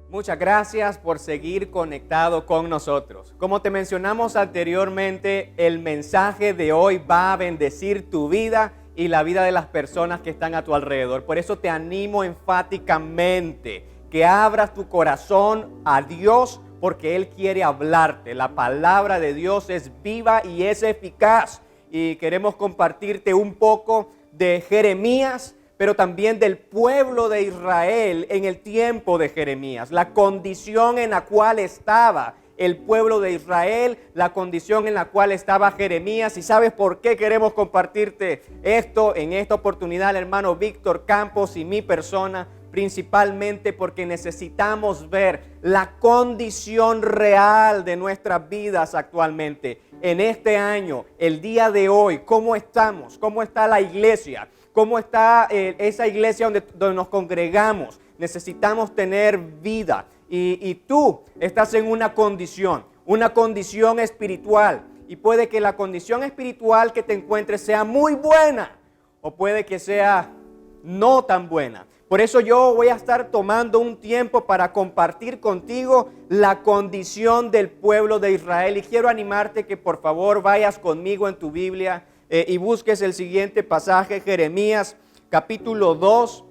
Muchas gracias por seguir conectado con nosotros. Como te mencionamos anteriormente, el mensaje de hoy va a bendecir tu vida y la vida de las personas que están a tu alrededor. Por eso te animo enfáticamente que abras tu corazón a Dios, porque Él quiere hablarte. La palabra de Dios es viva y es eficaz. Y queremos compartirte un poco de Jeremías, pero también del pueblo de Israel en el tiempo de Jeremías, la condición en la cual estaba el pueblo de Israel, la condición en la cual estaba Jeremías. ¿Y sabes por qué queremos compartirte esto en esta oportunidad, el hermano Víctor Campos y mi persona? Principalmente porque necesitamos ver la condición real de nuestras vidas actualmente. En este año, el día de hoy, ¿cómo estamos? ¿Cómo está la iglesia? ¿Cómo está esa iglesia donde nos congregamos? Necesitamos tener vida. Y tú estás en una condición espiritual. Y puede que la condición espiritual que te encuentres sea muy buena, o puede que sea no tan buena. Por eso yo voy a estar tomando un tiempo para compartir contigo la condición del pueblo de Israel. Y quiero animarte que por favor vayas conmigo en tu Biblia y busques el siguiente pasaje, Jeremías capítulo 2.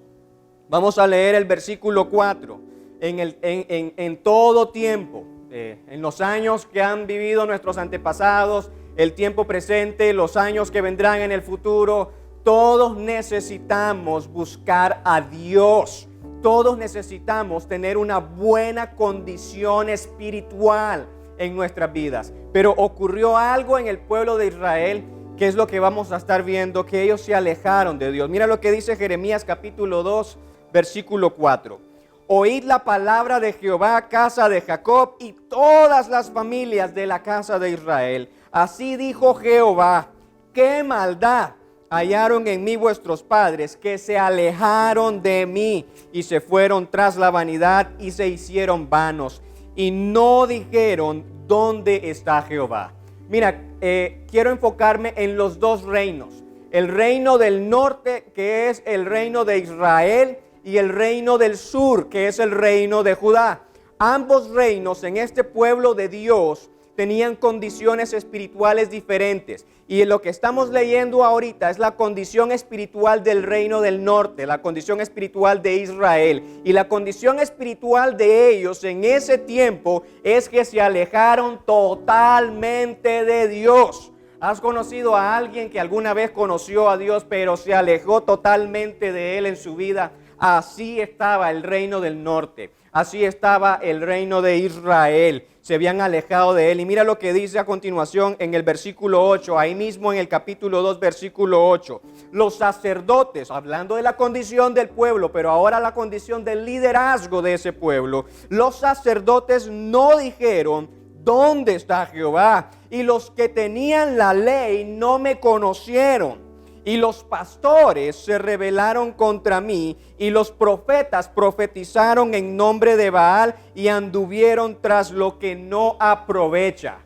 Vamos a leer el versículo 4. En todo tiempo, en los años que han vivido nuestros antepasados, el tiempo presente, los años que vendrán en el futuro, todos necesitamos buscar a Dios. Todos necesitamos tener una buena condición espiritual en nuestras vidas. Pero ocurrió algo en el pueblo de Israel, que es lo que vamos a estar viendo, que ellos se alejaron de Dios. Mira lo que dice Jeremías capítulo 2, versículo 4. Oíd la palabra de Jehová, casa de Jacob, y todas las familias de la casa de Israel. Así dijo Jehová: qué maldad hallaron en mí vuestros padres, que se alejaron de mí y se fueron tras la vanidad y se hicieron vanos, y no dijeron: ¿dónde está Jehová? Mira, quiero enfocarme en los dos reinos. El reino del norte, que es el reino de Israel, y el reino del sur, que es el reino de Judá. Ambos reinos en este pueblo de Dios tenían condiciones espirituales diferentes. Y lo que estamos leyendo ahorita es la condición espiritual del reino del norte, la condición espiritual de Israel. Y la condición espiritual de ellos en ese tiempo es que se alejaron totalmente de Dios. ¿Has conocido a alguien que alguna vez conoció a Dios, pero se alejó totalmente de Él en su vida? Así estaba el reino del norte, así estaba el reino de Israel. Se habían alejado de Él. Y mira lo que dice a continuación en el versículo 8, ahí mismo en el capítulo 2, versículo 8. Los sacerdotes, hablando de la condición del pueblo, pero ahora la condición del liderazgo de ese pueblo. Los sacerdotes no dijeron: ¿dónde está Jehová? Y los que tenían la ley no me conocieron. Y los pastores se rebelaron contra mí, y los profetas profetizaron en nombre de Baal y anduvieron tras lo que no aprovecha.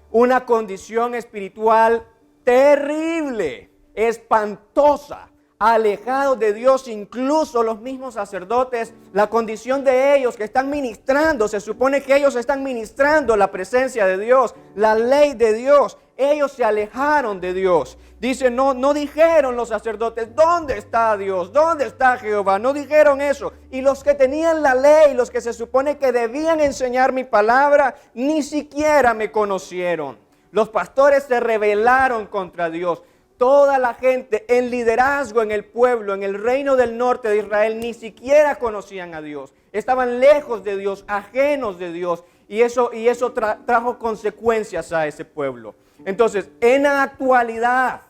Una condición espiritual terrible, espantosa, alejados de Dios. Incluso los mismos sacerdotes, la condición de ellos que están ministrando, se supone que ellos están ministrando la presencia de Dios, la ley de Dios. Ellos se alejaron de Dios. Dice, no dijeron los sacerdotes: ¿dónde está Dios? ¿Dónde está Jehová? No dijeron eso. Y los que tenían la ley, los que se supone que debían enseñar mi palabra, ni siquiera me conocieron. Los pastores se rebelaron contra Dios. Toda la gente en liderazgo en el pueblo, en el reino del norte de Israel, ni siquiera conocían a Dios. Estaban lejos de Dios, ajenos de Dios. Y eso trajo consecuencias a ese pueblo. Entonces, en la actualidad,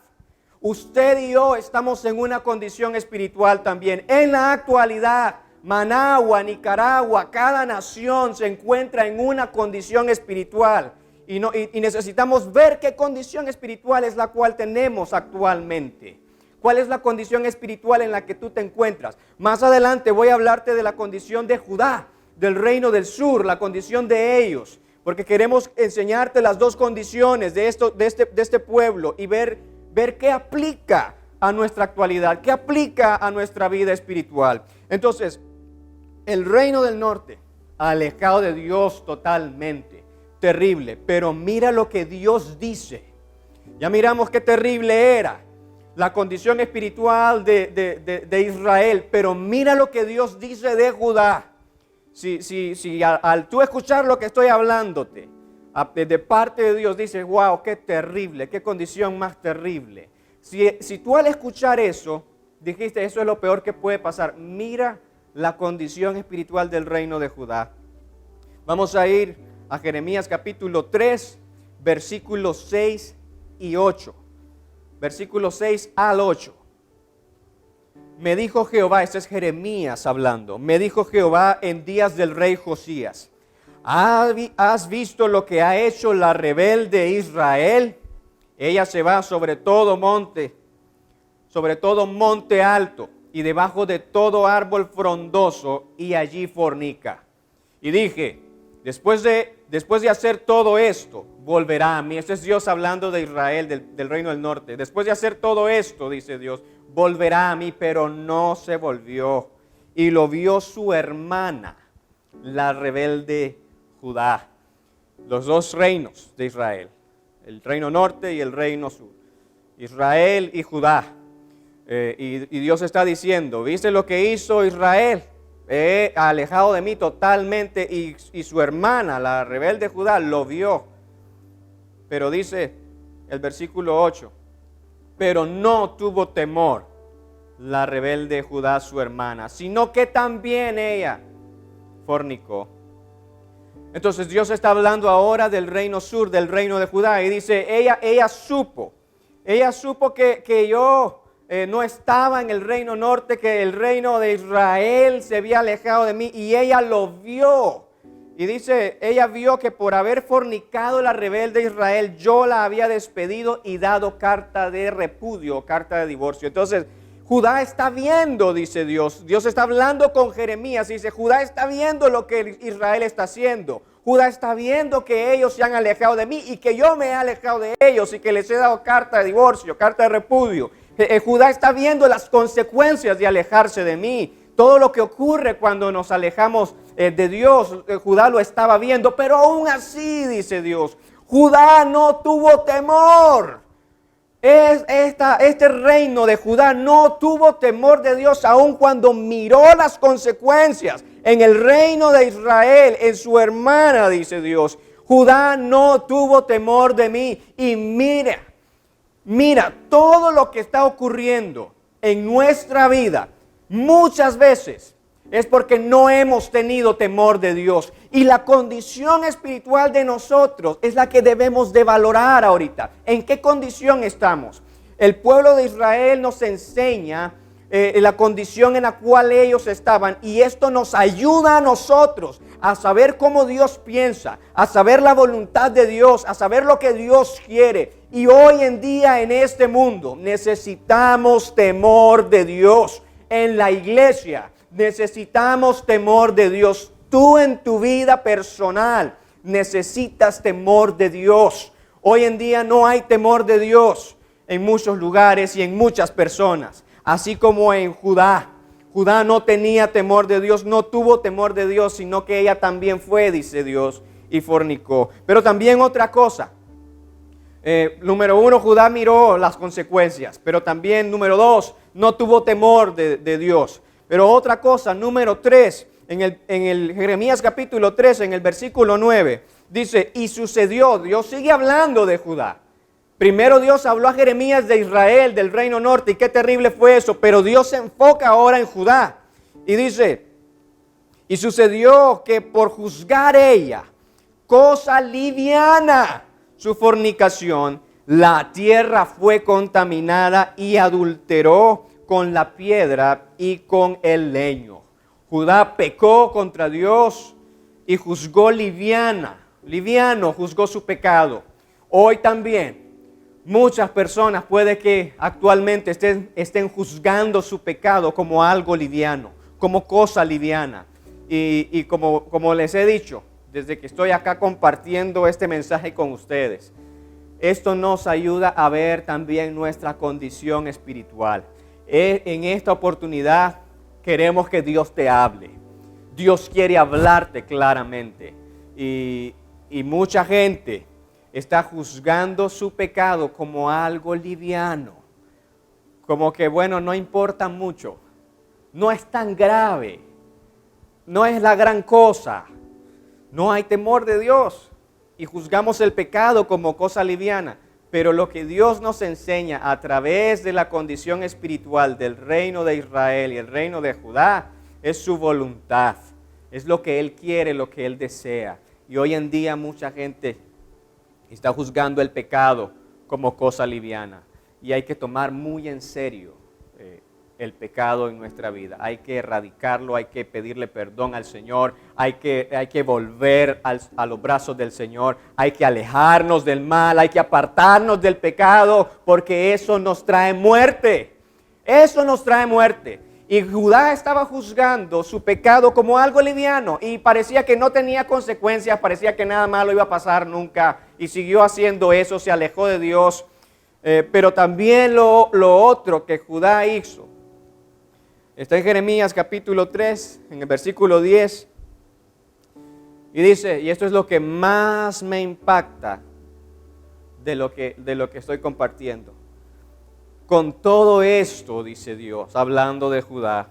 usted y yo estamos en una condición espiritual también. En la actualidad, Managua, Nicaragua, cada nación se encuentra en una condición espiritual. Y necesitamos ver qué condición espiritual es la cual tenemos actualmente. ¿Cuál es la condición espiritual en la que tú te encuentras? Más adelante voy a hablarte de la condición de Judá, del reino del sur, la condición de ellos. Porque queremos enseñarte las dos condiciones de este pueblo y ver qué aplica a nuestra actualidad, qué aplica a nuestra vida espiritual. Entonces, el reino del norte alejado de Dios totalmente. Terrible. Pero mira lo que Dios dice. Ya miramos qué terrible era la condición espiritual de Israel. Pero mira lo que Dios dice de Judá. Si al tú escuchar lo que estoy hablándote, de parte de Dios, dices, wow, qué terrible, qué condición más terrible. Si tú al escuchar eso, dijiste, eso es lo peor que puede pasar. Mira la condición espiritual del reino de Judá. Vamos a ir a Jeremías capítulo 3, versículos 6 y 8. Versículos 6 al 8. Me dijo Jehová, este es Jeremías hablando, me dijo Jehová en días del rey Josías, ¿has visto lo que ha hecho la rebelde Israel? Ella se va sobre todo monte alto y debajo de todo árbol frondoso y allí fornica. Y dije, después de hacer todo esto, volverá a mí. Este es Dios hablando de Israel, del reino del norte. Después de hacer todo esto, dice Dios, volverá a mí, pero no se volvió. Y lo vio su hermana, la rebelde Judá. Los dos reinos de Israel, el reino norte y el reino sur. Israel y Judá. Y Dios está diciendo, ¿viste lo que hizo Israel? Alejado de mí totalmente, y su hermana, la rebelde Judá, lo vio. Pero dice el versículo 8, pero no tuvo temor la rebelde Judá, su hermana, sino que también ella fornicó. Entonces Dios está hablando ahora del reino sur, del reino de Judá, y dice, ella supo que yo no estaba en el reino norte, que el reino de Israel se había alejado de mí, y ella lo vio. Y dice, ella vio que por haber fornicado la rebelde Israel, yo la había despedido y dado carta de repudio, carta de divorcio. Entonces, Judá está viendo, dice Dios. Dios está hablando con Jeremías y dice, Judá está viendo lo que Israel está haciendo. Judá está viendo que ellos se han alejado de mí y que yo me he alejado de ellos y que les he dado carta de divorcio, carta de repudio. Judá está viendo las consecuencias de alejarse de mí. Todo lo que ocurre cuando nos alejamos de Dios, Judá lo estaba viendo, pero aún así, dice Dios, Judá no tuvo temor. Este reino de Judá no tuvo temor de Dios, aun cuando miró las consecuencias en el reino de Israel, en su hermana, dice Dios. Judá no tuvo temor de mí. Y mira todo lo que está ocurriendo en nuestra vida. Muchas veces es porque no hemos tenido temor de Dios. Y la condición espiritual de nosotros es la que debemos de valorar ahorita. ¿En qué condición estamos? El pueblo de Israel nos enseña la condición en la cual ellos estaban. Y esto nos ayuda a nosotros a saber cómo Dios piensa, a saber la voluntad de Dios, a saber lo que Dios quiere. Y hoy en día en este mundo necesitamos temor de Dios. En la iglesia necesitamos temor de Dios. Tú en tu vida personal necesitas temor de Dios. Hoy en día no hay temor de Dios en muchos lugares y en muchas personas. Así como en Judá. Judá no tenía temor de Dios, no tuvo temor de Dios, sino que ella también fue, dice Dios, y fornicó. Pero también otra cosa. Número 1, Judá miró las consecuencias, pero también número 2, no tuvo temor de Dios. Pero otra cosa, número 3, en el Jeremías capítulo 3, en el versículo 9, dice, y sucedió, Dios sigue hablando de Judá. Primero Dios habló a Jeremías de Israel, del reino norte, y qué terrible fue eso, pero Dios se enfoca ahora en Judá. Y dice, y sucedió que por juzgar ella, cosa liviana, su fornicación, la tierra fue contaminada y adulteró con la piedra y con el leño. Judá pecó contra Dios y juzgó liviano juzgó su pecado. Hoy también muchas personas puede que actualmente estén juzgando su pecado como algo liviano, como cosa liviana. Y como les he dicho, desde que estoy acá compartiendo este mensaje con ustedes, esto nos ayuda a ver también nuestra condición espiritual. En esta oportunidad queremos que Dios te hable. Dios quiere hablarte claramente. Y mucha gente está juzgando su pecado como algo liviano. Como que, bueno, no importa mucho. No es tan grave. No es la gran cosa. No hay temor de Dios. Y juzgamos el pecado como cosa liviana. Pero lo que Dios nos enseña a través de la condición espiritual del reino de Israel y el reino de Judá es su voluntad. Es lo que Él quiere, lo que Él desea. Y hoy en día mucha gente está juzgando el pecado como cosa liviana. Y hay que tomar muy en serio el pecado en nuestra vida. Hay que erradicarlo, hay que pedirle perdón al Señor, hay que volver a los brazos del Señor, hay que alejarnos del mal, hay que apartarnos del pecado, porque eso nos trae muerte. Eso nos trae muerte. Y Judá estaba juzgando su pecado como algo liviano y parecía que no tenía consecuencias, parecía que nada malo iba a pasar nunca y siguió haciendo eso, se alejó de Dios. Pero también lo otro que Judá hizo está en Jeremías capítulo 3, en el versículo 10. Y dice, y esto es lo que más me impacta de lo que estoy compartiendo. Con todo esto, dice Dios, hablando de Judá,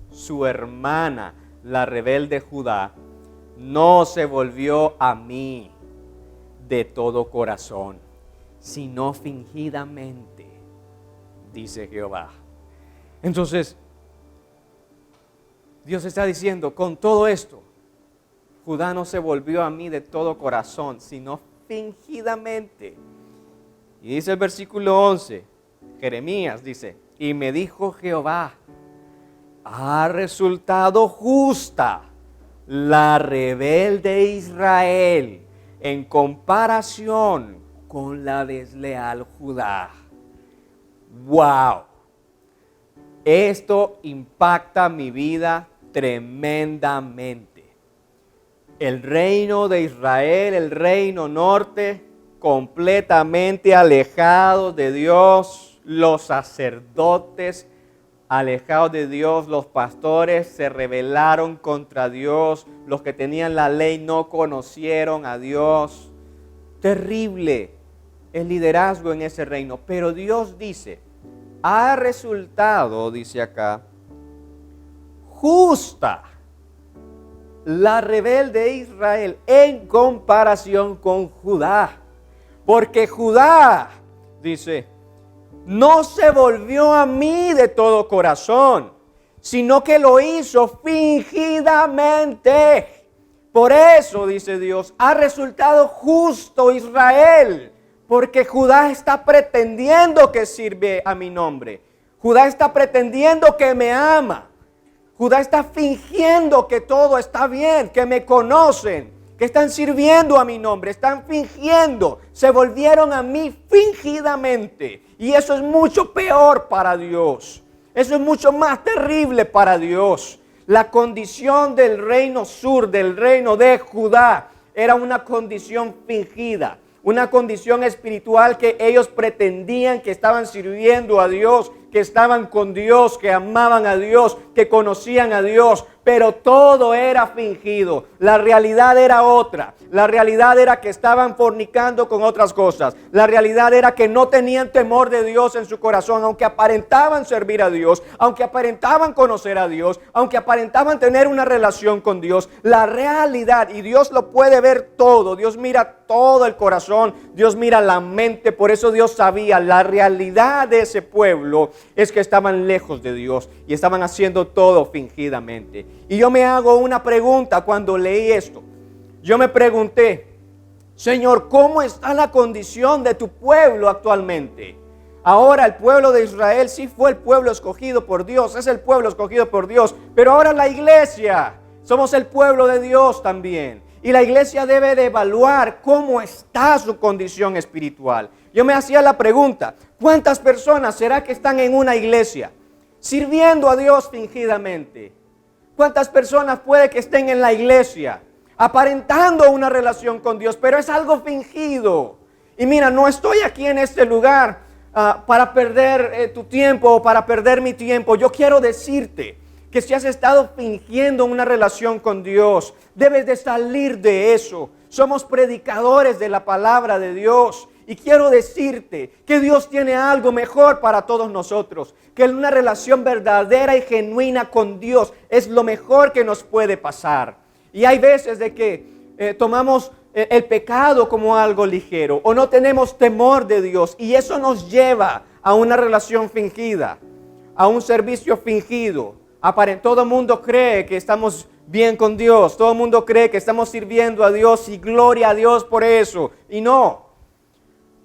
su hermana, la rebelde Judá, no se volvió a mí de todo corazón, sino fingidamente, dice Jehová. Entonces, Dios está diciendo, con todo esto, Judá no se volvió a mí de todo corazón, sino fingidamente. Y dice el versículo 11, Jeremías dice, y me dijo Jehová, ha resultado justa la rebelde Israel en comparación con la desleal Judá. ¡Wow! Esto impacta mi vida tremendamente. El reino de Israel, el reino norte, completamente alejado de Dios, los sacerdotes alejados de Dios, los pastores se rebelaron contra Dios, los que tenían la ley no conocieron a Dios. Terrible el liderazgo en ese reino, pero Dios dice, ha resultado, dice acá, justa la rebelde Israel en comparación con Judá. Porque Judá, dice, no se volvió a mí de todo corazón, sino que lo hizo fingidamente. Por eso, dice Dios, ha resultado justo Israel, porque Judá está pretendiendo que sirve a mi nombre. Judá está pretendiendo que me ama. Judá está fingiendo que todo está bien, que me conocen, que están sirviendo a mi nombre, están fingiendo, se volvieron a mí fingidamente. Y eso es mucho peor para Dios. Eso es mucho más terrible para Dios. La condición del reino sur, del reino de Judá, era una condición fingida. Una condición espiritual que ellos pretendían que estaban sirviendo a Dios, que estaban con Dios, que amaban a Dios, que conocían a Dios, pero todo era fingido. La realidad era otra. La realidad era que estaban fornicando con otras cosas. La realidad era que no tenían temor de Dios en su corazón, aunque aparentaban servir a Dios, aunque aparentaban conocer a Dios, aunque aparentaban tener una relación con Dios. La realidad, y Dios lo puede ver todo, Dios mira todo el corazón, Dios mira la mente, por eso Dios sabía la realidad de ese pueblo es que estaban lejos de Dios y estaban haciendo todo fingidamente. Y yo me hago una pregunta cuando leí esto. Yo me pregunté, Señor, ¿cómo está la condición de tu pueblo actualmente? Ahora el pueblo de Israel sí fue el pueblo escogido por Dios, es el pueblo escogido por Dios, pero ahora la iglesia, somos el pueblo de Dios también. Y la iglesia debe de evaluar cómo está su condición espiritual. Yo me hacía la pregunta, ¿cuántas personas será que están en una iglesia sirviendo a Dios fingidamente? ¿Cuántas personas puede que estén en la iglesia aparentando una relación con Dios, pero es algo fingido? Y mira, no estoy aquí en este lugar para perder tu tiempo o para perder mi tiempo. Yo quiero decirte que si has estado fingiendo una relación con Dios, debes de salir de eso. Somos predicadores de la palabra de Dios. Y quiero decirte que Dios tiene algo mejor para todos nosotros, que una relación verdadera y genuina con Dios es lo mejor que nos puede pasar. Y hay veces de que tomamos el pecado como algo ligero o no tenemos temor de Dios y eso nos lleva a una relación fingida, a un servicio fingido. Todo el mundo cree que estamos bien con Dios, todo el mundo cree que estamos sirviendo a Dios y gloria a Dios por eso. Y no,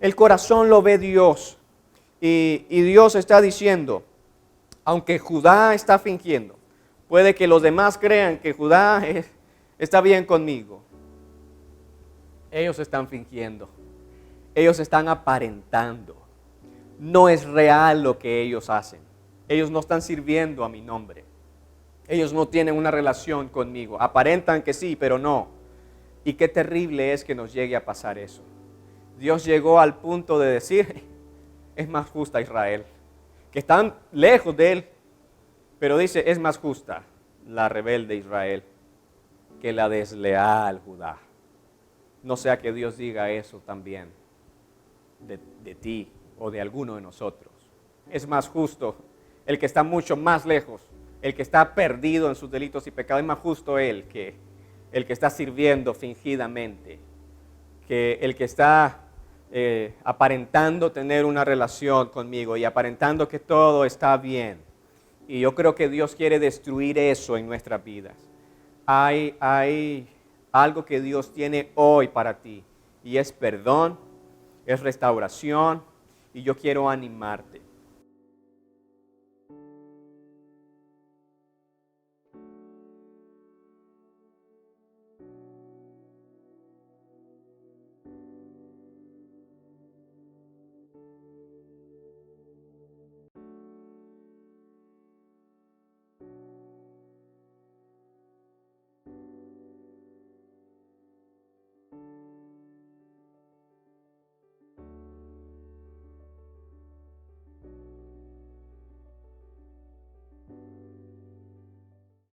el corazón lo ve Dios y Dios está diciendo, aunque Judá está fingiendo, puede que los demás crean que Judá está bien conmigo. Ellos están fingiendo, ellos están aparentando, no es real lo que ellos hacen. Ellos no están sirviendo a mi nombre. Ellos no tienen una relación conmigo. Aparentan que sí, pero no. Y qué terrible es que nos llegue a pasar eso. Dios llegó al punto de decir, es más justa Israel, que están lejos de Él, pero dice, es más justa la rebelde Israel que la desleal Judá. No sea que Dios diga eso también de ti o de alguno de nosotros. Es más justo el que está mucho más lejos, el que está perdido en sus delitos y pecados, es más justo él que el que está sirviendo fingidamente, que el que está aparentando tener una relación conmigo y aparentando que todo está bien. Y yo creo que Dios quiere destruir eso en nuestras vidas. Hay algo que Dios tiene hoy para ti y es perdón, es restauración y yo quiero animarte.